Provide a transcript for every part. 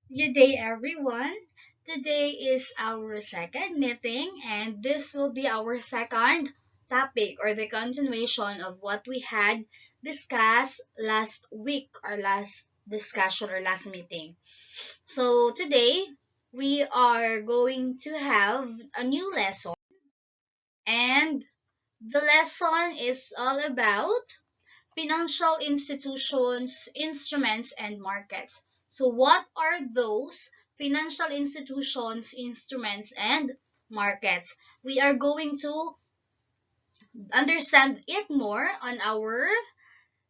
Good day, everyone. Today is our second meeting, and this will be our second topic or the continuation of what we had discussed last week or last discussion or last meeting. So, today we are going to have a new lesson, and the lesson is all about financial institutions, instruments, and markets. So, what are those financial institutions, instruments, and markets? We are going to understand it more on our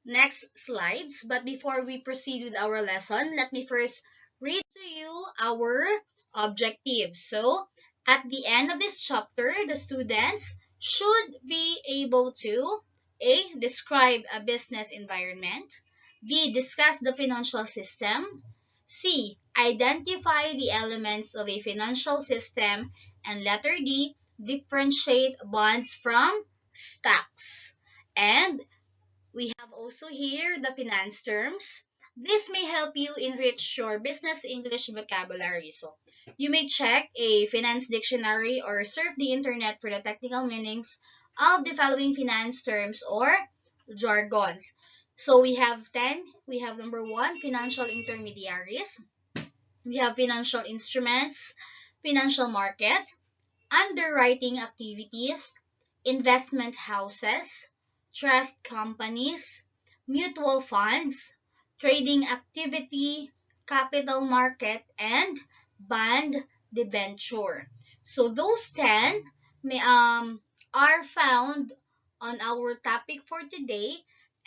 next slides. But before we proceed with our lesson, let me first read to you our objectives. So, at the end of this chapter, the students should be able to A. Describe a business environment. B. Discuss the financial system. C. Identify the elements of a financial system. And letter D. Differentiate bonds from stocks. And we have also here the finance terms. This may help you enrich your business English vocabulary. So, you may check a finance dictionary or surf the internet for the technical meanings of the following finance terms or jargons. So, we have 10. We have number 1, financial intermediaries. We have financial instruments, financial market, underwriting activities, investment houses, trust companies, mutual funds, trading activity, capital market, and bond debenture. So those 10 may, are found on our topic for today.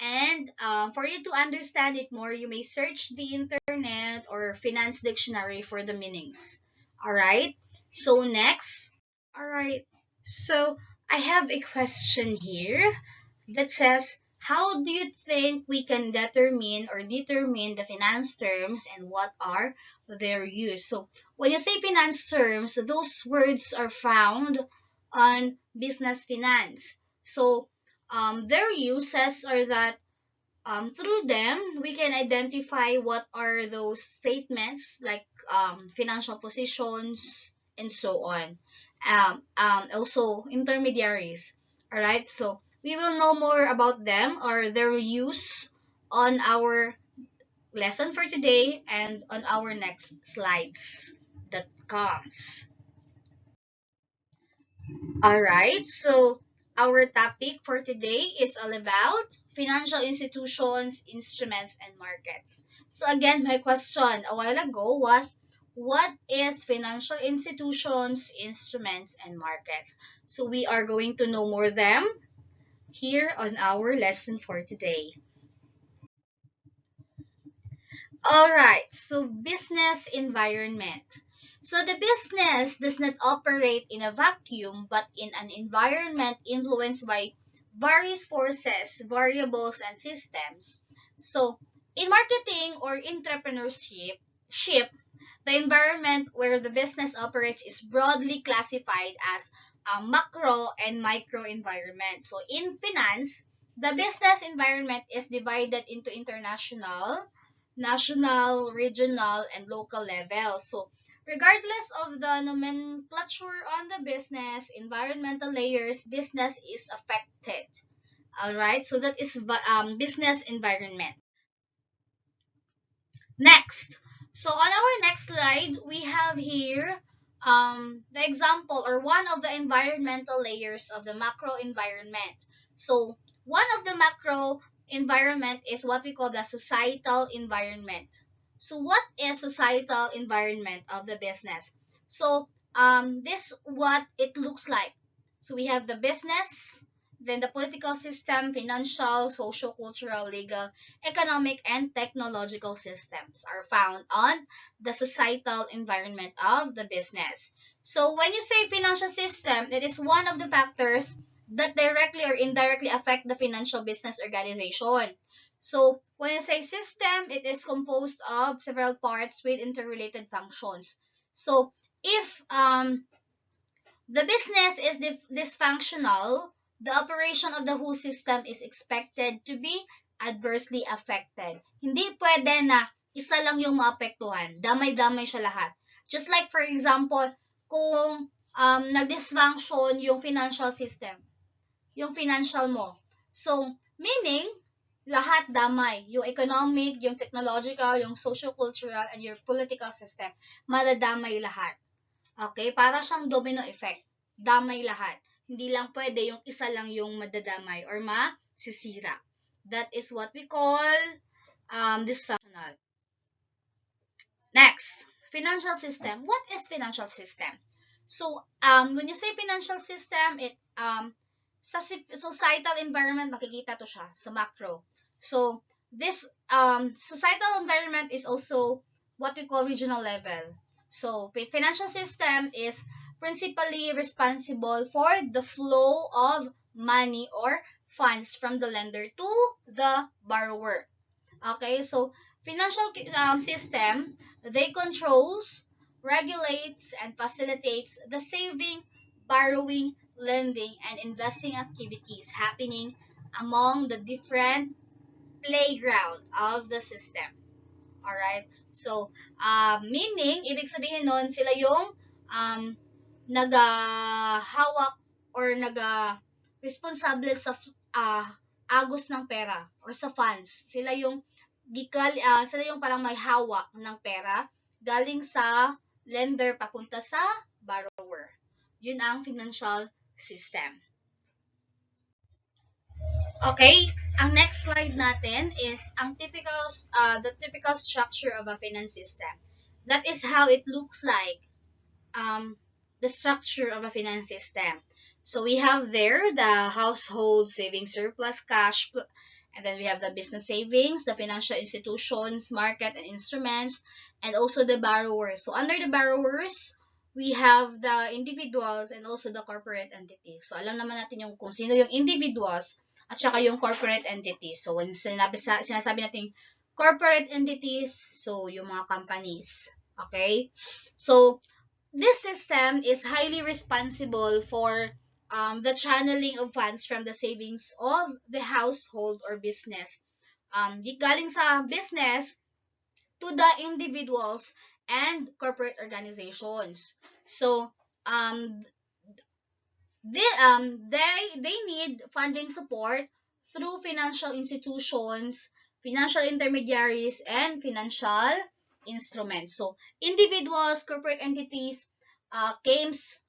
And for you to understand it more, you may search the internet or finance dictionary for the meanings. All right. So next, all right. So I have a question here that says, how do you think we can determine the finance terms and what are their use? So when you say finance terms, those words are found on business finance. So their uses are that through them we can identify what are those statements like financial positions and so on. Also intermediaries. All right, so we will know more about them or their use on our lesson for today and on our next slides that comes. All right, so our topic for today is all about financial institutions, instruments, and markets. So again, my question a while ago was, what is financial institutions, instruments, and markets? So we are going to know more them here on our lesson for today. All right, so business environment. So the business does not operate in a vacuum but in an environment influenced by various forces, variables, and systems. So in marketing or the environment where the business operates is broadly classified as a macro and micro environment. So in finance, the business environment is divided into international, national, regional, and local levels. So regardless of the nomenclature on the business, environmental layers, business is affected. All right, so that is business environment. Next, so on our next slide, we have here the example or one of the environmental layers of the macro environment. So one of the macro environment is what we call the societal environment. So what is societal environment of the business? So this what it looks like. So we have the business, then the political system, financial, social, cultural, legal, economic, and technological systems are found on the societal environment of the business. So when you say financial system, it is one of the factors that directly or indirectly affect the financial business organization. So when you say system, it is composed of several parts with interrelated functions. So if the business is dysfunctional, the operation of the whole system is expected to be adversely affected. Hindi pwede na isa lang yung maapektuhan. Damay-damay siya lahat. Just like for example, kung nag-dysfunction yung financial system, yung financial mo. So, meaning, lahat damay. Yung economic, yung technological, yung socio-cultural, and your political system. Madadamay lahat. Okay? Para siyang domino effect. Damay lahat. Hindi lang pwede yung isa lang yung madadamay or masisira. That is what we call dysfunctional. Next, financial system. What is financial system? So, when you say financial system, it sa societal environment makikita to siya sa macro. So, this societal environment is also what we call regional level. So, financial system is principally responsible for the flow of money or funds from the lender to the borrower. Okay, so financial system, they controls, regulates, and facilitates the saving, borrowing, lending, and investing activities happening among the different playground of the system. Alright? So, meaning, ibig sabihin nun, sila yung nagahawak or responsable sa agos ng pera or sa funds. Sila yung parang may hawak ng pera galing sa lender papunta sa borrower. Yun ang financial system. Okay, ang next slide natin is the typical structure of a finance system. That is how it looks like, the structure of a finance system. So we have there the household savings surplus cash, and then we have the business savings, the financial institutions, market and instruments, and also the borrowers. So under the borrowers, we have the individuals and also the corporate entities. So alam naman natin yung kung sino yung individuals at saka yung corporate entities. So when sinasabi natin corporate entities, so yung mga companies. Okay? So this system is highly responsible for the channeling of funds from the savings of the household or business. Galing sa business to the individuals and corporate organizations. So, they need funding support through financial institutions, financial intermediaries, and financial instruments. So, individuals, corporate entities, comes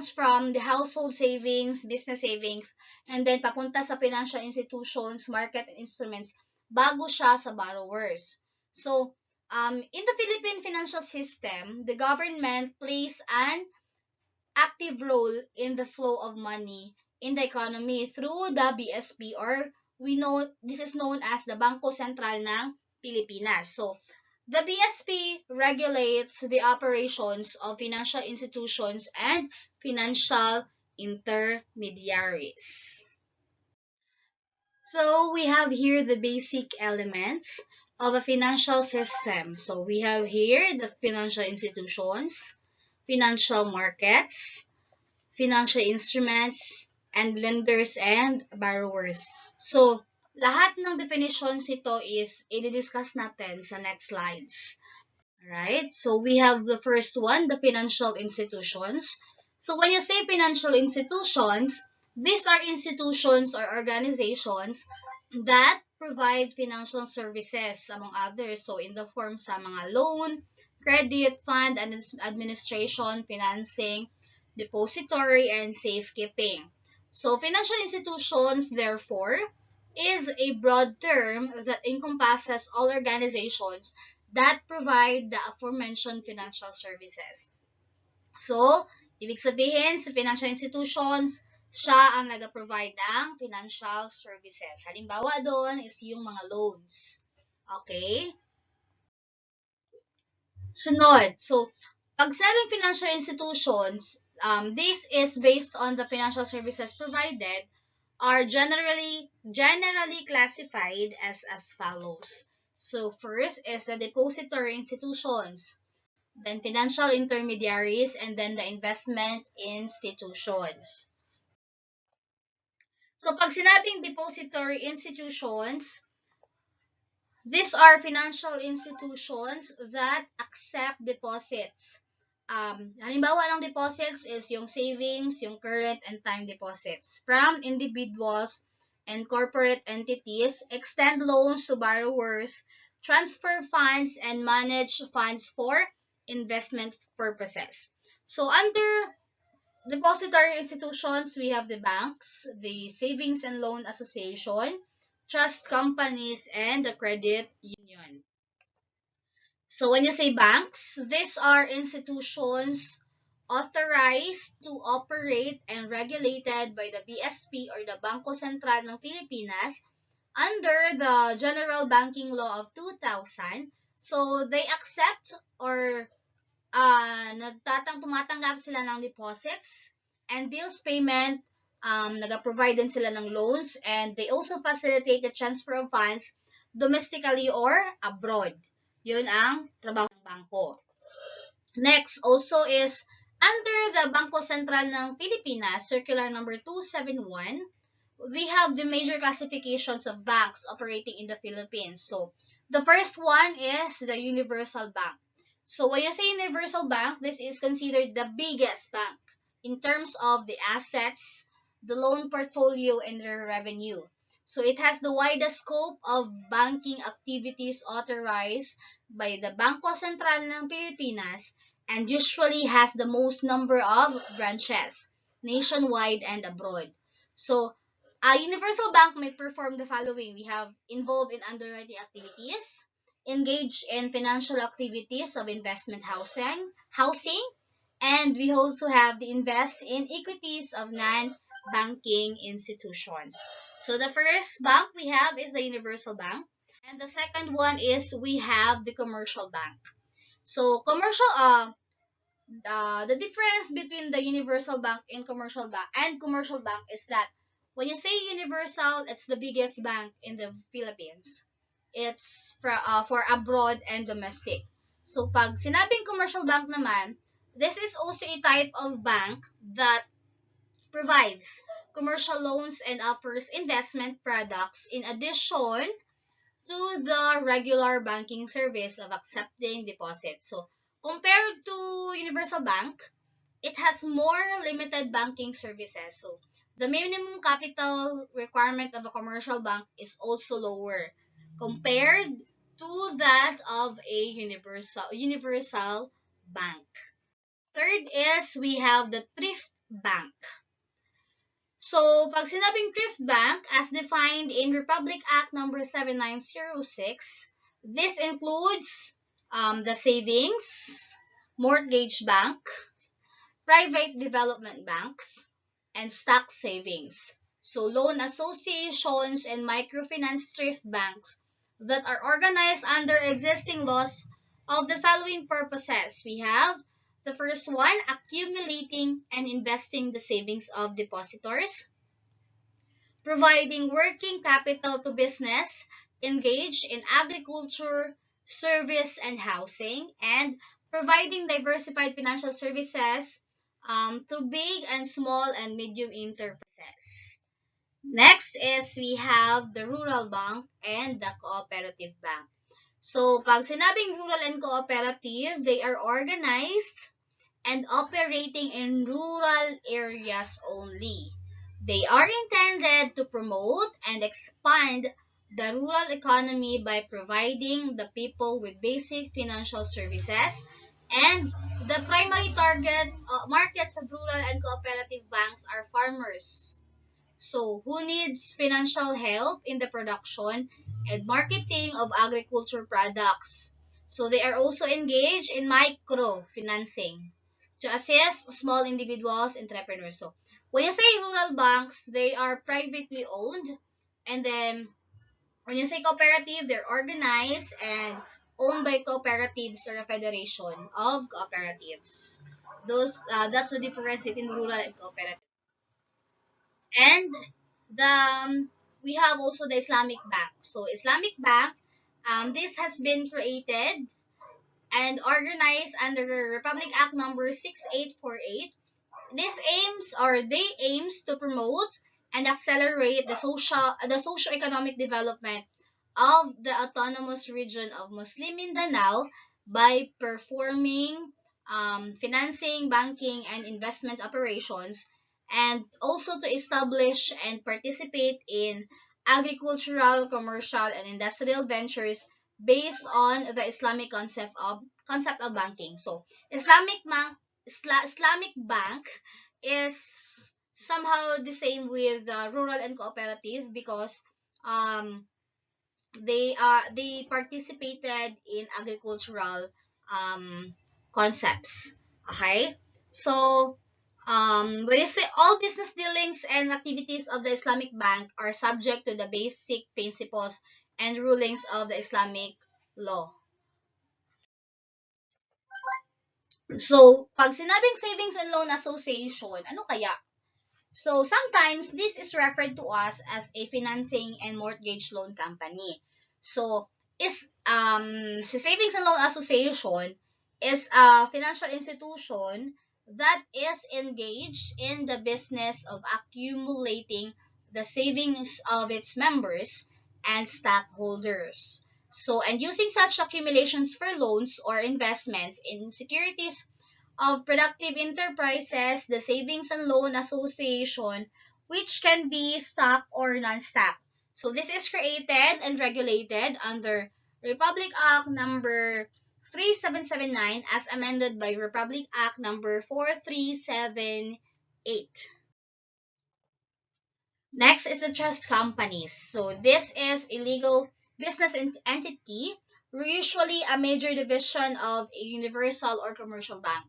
from the household savings, business savings, and then papunta sa financial institutions, market and instruments, bago siya sa borrowers. So, in the Philippine financial system, the government plays an active role in the flow of money in the economy through the BSP, or we know this is known as the Bangko Sentral ng Pilipinas. So, the BSP regulates the operations of financial institutions and financial intermediaries. So, we have here the basic elements of a financial system. So, we have here the financial institutions, financial markets, financial instruments, and lenders and borrowers. So, lahat ng definitions nito is i-discuss natin sa next slides. Alright? So, we have the first one, the financial institutions. So, when you say financial institutions, these are institutions or organizations that provide financial services, among others. So, in the form sa mga loan, credit, fund, and administration, financing, depository, and safekeeping. So, financial institutions, therefore, is a broad term that encompasses all organizations that provide the aforementioned financial services. So, ibig sabihin, sa financial institutions, siya ang nag-provide ng financial services. Halimbawa doon is yung mga loans. Okay? Sunod. So, pag sabing financial institutions, this is based on the financial services provided are generally classified as follows. So, first is the depository institutions, then financial intermediaries, and then the investment institutions. So, pag sinabing depository institutions, These are financial institutions that accept deposits. Halimbawa ng deposits is yung savings, yung current and time deposits from individuals and corporate entities, extend loans to borrowers, transfer funds, and manage funds for investment purposes. So under depository institutions, we have the banks, the Savings and Loan Association, trust companies, and the credit union. So when you say banks, these are institutions authorized to operate and regulated by the BSP or the Bangko Sentral ng Pilipinas under the General Banking Law of 2000. So they accept or tumatanggap sila ng deposits and bills payment, nag-provide din sila ng loans, and they also facilitate the transfer of funds domestically or abroad. Yun ang trabaho ng bangko. Next also is under the Bangko Sentral ng Pilipinas, Circular number 271, we have the major classifications of banks operating in the Philippines. So the first one is the Universal Bank. So when you say universal bank, this is considered the biggest bank in terms of the assets, the loan portfolio, and the revenue. So it has the widest scope of banking activities authorized by the Bangko Sentral ng Pilipinas and usually has the most number of branches nationwide and abroad. So a universal bank may perform the following. We have involved in underwriting activities, engage in financial activities of investment housing, and we also have the invest in equities of non-banking institutions. So the first bank we have is the Universal Bank, and the second one is we have the Commercial Bank. So the difference between the Universal Bank and Commercial Bank is that when you say universal, it's the biggest bank in the Philippines. It's for abroad and domestic. So pag sinabing commercial bank naman, this is also a type of bank that provides commercial loans and offers investment products in addition to the regular banking service of accepting deposits. So compared to Universal Bank, it has more limited banking services. So the minimum capital requirement of a commercial bank is also lower compared to that of a universal bank. Third is we have the thrift bank. So, pag sinabing thrift bank, as defined in Republic Act number 7906, this includes the savings, mortgage bank, private development banks, and stock savings. So loan associations and microfinance thrift banks that are organized under existing laws of the following purposes. We have the first one, accumulating and investing the savings of depositors, providing working capital to business engaged in agriculture, service, and housing, and providing diversified financial services to big and small and medium enterprises. Next is we have the rural bank and the cooperative bank. So, pag sinabing rural and cooperative, they are organized and operating in rural areas only. They are intended to promote and expand the rural economy by providing the people with basic financial services, and the primary target markets of rural and cooperative banks are farmers. So, who needs financial help in the production and marketing of agriculture products? So, they are also engaged in microfinancing to assist small individuals, entrepreneurs. So, when you say rural banks, they are privately owned, and then when you say cooperative, they're organized and owned by cooperatives or a federation of cooperatives. That's the difference between rural and cooperative. And the we have also the Islamic Bank. So Islamic Bank, this has been created and organized under Republic Act number 6848. This aims or they aims to promote and accelerate the socio-economic development of the Autonomous Region of Muslim Mindanao by performing financing, banking, and investment operations, and also to establish and participate in agricultural, commercial, and industrial ventures based on the Islamic concept of banking. So, Islamic Bank is somehow the same with rural and cooperative because um, they participated in agricultural um, concepts. Okay, so when you say all business dealings and activities of the Islamic Bank are subject to the basic principles and rulings of the Islamic law. So, pag sinabing savings and loan association, ano kaya? So sometimes this is referred to us as a financing and mortgage loan company. So is si Savings and Loan Association is a financial institution that is engaged in the business of accumulating the savings of its members and stockholders. So and using such accumulations for loans or investments in securities of productive enterprises, the Savings and Loan Association, which can be stock or non-stock. So this is created and regulated under Republic Act number 3779 as amended by Republic Act number 4378. Next is the trust companies. So this is a legal business entity, usually a major division of a universal or commercial bank.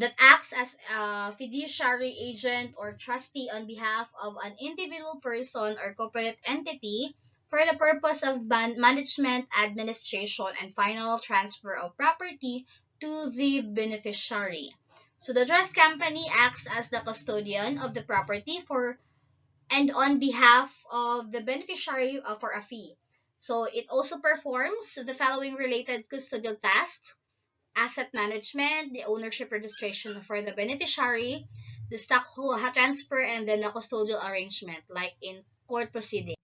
That acts as a fiduciary agent or trustee on behalf of an individual person or corporate entity for the purpose of management, administration, and final transfer of property to the beneficiary. So the trust company acts as the custodian of the property for and on behalf of the beneficiary for a fee. So it also performs the following related custodial tasks: asset management, the ownership registration for the beneficiary, the stock transfer, and then the custodial arrangement, like in court proceedings.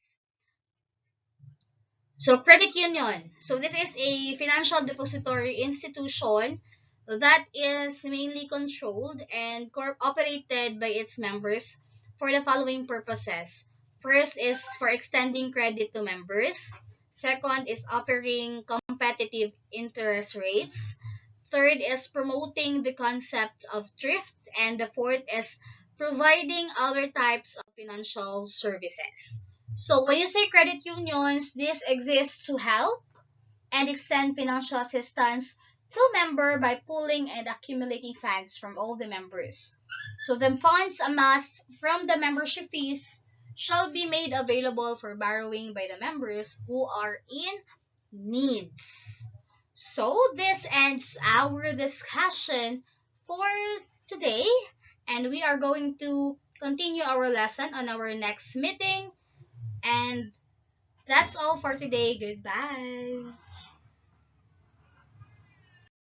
So, credit union. So, this is a financial depository institution that is mainly controlled and operated by its members for the following purposes. First is for extending credit to members. Second is offering competitive interest rates. Third is promoting the concept of thrift. And the fourth is providing other types of financial services. So when you say credit unions, this exists to help and extend financial assistance to member by pooling and accumulating funds from all the members. So the funds amassed from the membership fees shall be made available for borrowing by the members who are in needs. So this ends our discussion for today, and we are going to continue our lesson on our next meeting. And that's all for today. Goodbye.